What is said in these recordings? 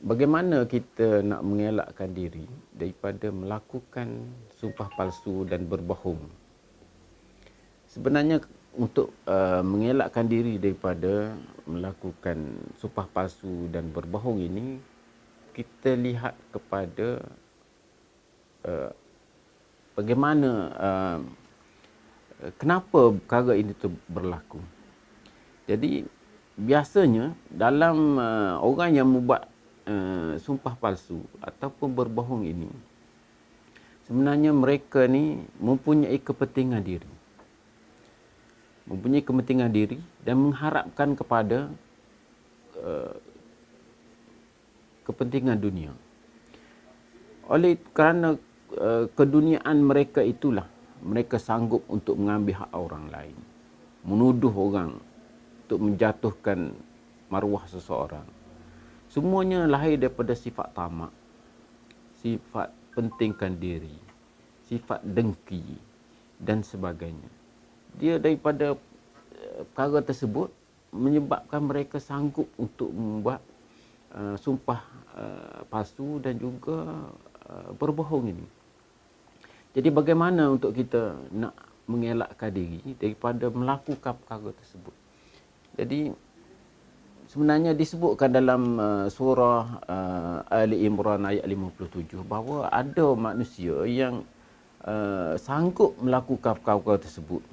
bagaimana kita nak mengelakkan diri daripada melakukan sumpah palsu dan berbohong? Sebenarnya untuk mengelakkan diri daripada melakukan sumpah palsu dan berbohong ini, kita lihat kepada bagaimana kenapa perkara ini tu berlaku. Jadi biasanya dalam orang yang membuat sumpah palsu ataupun berbohong ini, sebenarnya mereka ni mempunyai kepentingan diri. Mempunyai kepentingan diri dan mengharapkan kepada kepentingan dunia. Oleh kerana keduniaan mereka itulah, mereka sanggup untuk mengambil hak orang lain, menuduh orang untuk menjatuhkan maruah seseorang. Semuanya lahir daripada sifat tamak, sifat pentingkan diri, sifat dengki dan sebagainya. Dia daripada perkara tersebut menyebabkan mereka sanggup untuk membuat sumpah palsu dan juga berbohong ini. Jadi bagaimana untuk kita nak mengelakkan diri daripada melakukan perkara tersebut? Jadi sebenarnya disebutkan dalam surah Ali Imran ayat 57 bahawa ada manusia yang sanggup melakukan perkara tersebut.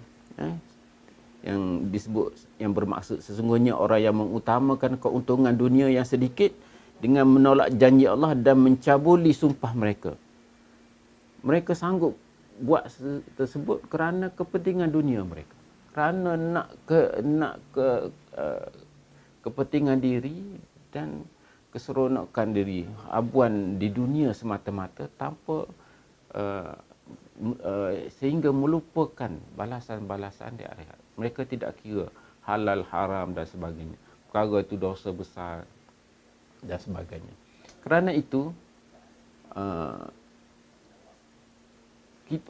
Yang disebut, yang bermaksud sesungguhnya orang yang mengutamakan keuntungan dunia yang sedikit dengan menolak janji Allah dan mencabuli sumpah mereka. Mereka sanggup buat tersebut kerana kepentingan dunia mereka. Kerana kepentingan diri dan keseronokan diri, habuan di dunia semata-mata tanpa sehingga melupakan balasan-balasan di akhirat. Mereka tidak kira halal, haram dan sebagainya. Perkara itu dosa besar dan sebagainya. Kerana itu,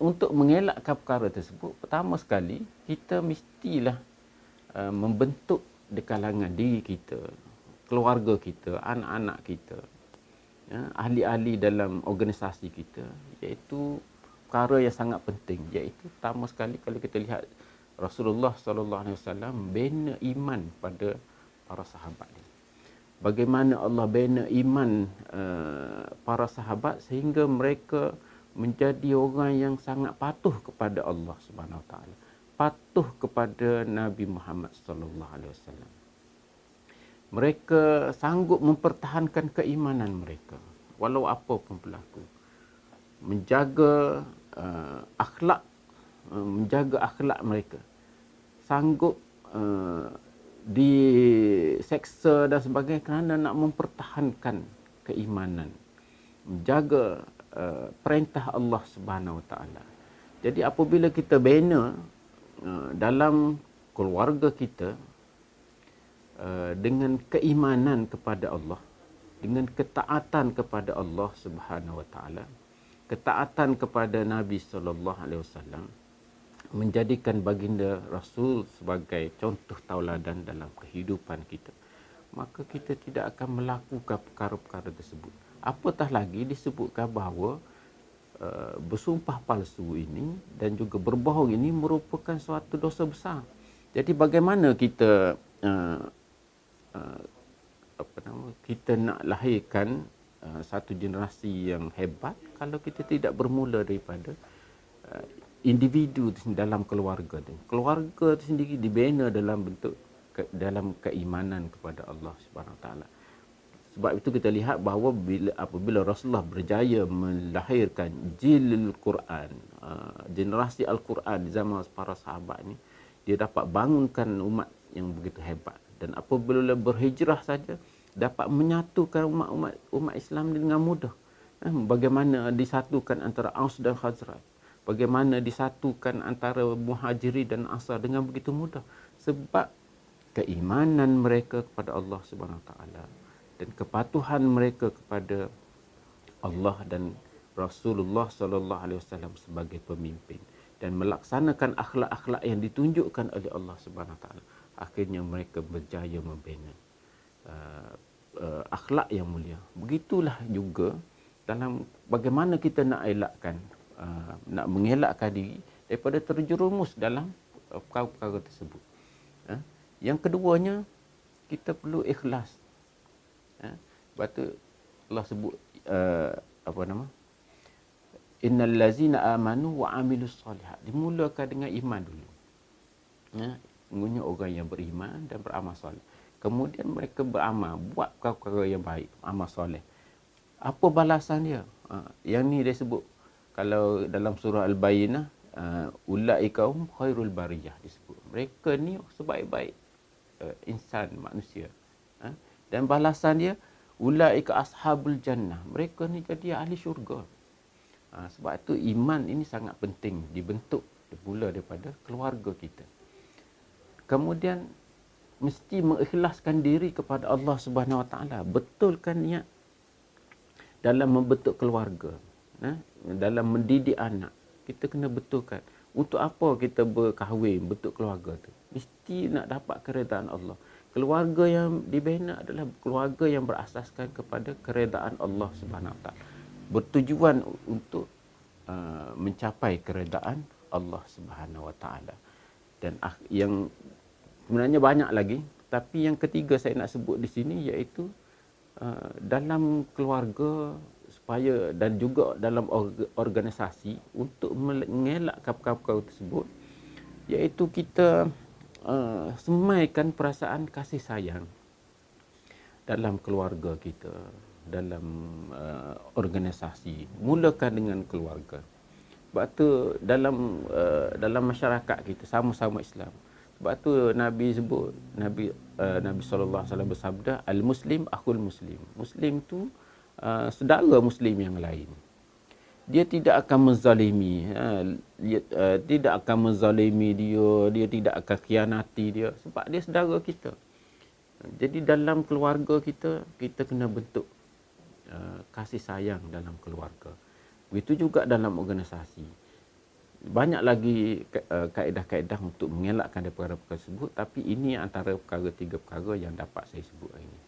untuk mengelakkan perkara tersebut, pertama sekali kita mestilah membentuk di kalangan diri kita, keluarga kita, anak-anak kita, ahli-ahli dalam organisasi kita, iaitu perkara yang sangat penting, iaitu pertama sekali kalau kita lihat Rasulullah SAW bina iman pada para sahabat ini. Bagaimana Allah bina iman para sahabat sehingga mereka menjadi orang yang sangat patuh kepada Allah Subhanahu Wa Taala, patuh kepada Nabi Muhammad sallallahu alaihi wasallam. Mereka sanggup mempertahankan keimanan mereka walau apa pun berlaku. Menjaga akhlak mereka. Sanggup diseksa dan sebagainya kerana nak mempertahankan keimanan. Menjaga perintah Allah Subhanahu Wa Taala. Jadi apabila kita bina dalam keluarga kita dengan keimanan kepada Allah, dengan ketaatan kepada Allah Subhanahu Wa Taala, ketaatan kepada Nabi sallallahu alaihi wasallam, menjadikan baginda Rasul sebagai contoh tauladan dalam kehidupan kita, maka kita tidak akan melakukan perkara-perkara tersebut. Apatah lagi disebutkan bahawa bersumpah palsu ini dan juga berbohong ini merupakan suatu dosa besar. Jadi bagaimana kita kita nak lahirkan satu generasi yang hebat kalau kita tidak bermula daripada individu dalam keluarga itu. Keluarga itu sendiri dibina dalam bentuk dalam keimanan kepada Allah Subhanahu Wa Taala. Sebab itu kita lihat bahawa apabila Rasulullah berjaya melahirkan jilul Quran, generasi Al-Quran di zaman para sahabat ini, dia dapat bangunkan umat yang begitu hebat. Dan apabila berhijrah saja, dapat menyatukan umat Islam dengan mudah. Bagaimana disatukan antara Aus dan Khazraj. Bagaimana disatukan antara Muhajirin dan Ansar dengan begitu mudah. Sebab keimanan mereka kepada Allah Subhanahu Wa Taala dan kepatuhan mereka kepada Allah dan Rasulullah sallallahu alaihi wasallam sebagai pemimpin dan melaksanakan akhlak-akhlak yang ditunjukkan oleh Allah Subhanahu Wa Taala, akhirnya mereka berjaya membina akhlak yang mulia. Begitulah juga dalam bagaimana kita nak elakkan, nak mengelakkan diri daripada terjerumus dalam perkara-perkara tersebut. Yang keduanya, kita perlu ikhlas. Sebab tu Allah sebut innal lazina amanu wa amilus solihat. Dimulakan dengan iman dulu. Sungguhnya orang yang beriman dan beramal soleh. Kemudian mereka beramal, buat perkara yang baik, amal soleh. Apa balasan dia? Yang ni dia sebut kalau dalam surah Al-Bayyinah, ulaika hum khairul bariyah disebut. Mereka ni sebaik-baik insan manusia. Dan balasan dia ulaika ashabul jannah. Mereka ni jadi ahli syurga. Sebab itu iman ini sangat penting dibentuk bermula daripada keluarga kita. Kemudian mesti mengikhlaskan diri kepada Allah Subhanahu Wa Taala. Betulkan niat dalam membentuk keluarga, dalam mendidik anak. Kita kena betulkan untuk apa kita berkahwin, bentuk keluarga tu. Mesti nak dapat keredaan Allah. Keluarga yang dibina adalah keluarga yang berasaskan kepada keredaan Allah Subhanahu Wa Taala. Bertujuan untuk mencapai keredaan Allah Subhanahu Wa Taala. Dan yang sebenarnya banyak lagi, tapi yang ketiga saya nak sebut di sini iaitu dalam keluarga supaya dan juga dalam organisasi untuk mengelakkan perkara-perkara tersebut, iaitu kita semaikan perasaan kasih sayang dalam keluarga kita, dalam organisasi. Mulakan dengan keluarga. Sebab tu dalam masyarakat kita sama-sama Islam. Sebab tu Nabi sebut, Nabi sallallahu alaihi wasallam bersabda, al-muslim akhul muslim. Muslim tu saudara muslim yang lain. Dia tidak akan menzalimi, tidak akan menzalimi dia tidak akan khianati dia sebab dia saudara kita. Jadi dalam keluarga kita kena bentuk kasih sayang dalam keluarga. Begitu juga dalam organisasi. Banyak lagi kaedah-kaedah untuk mengelakkan daripada perkara tersebut, tapi ini antara tiga perkara yang dapat saya sebut hari ini.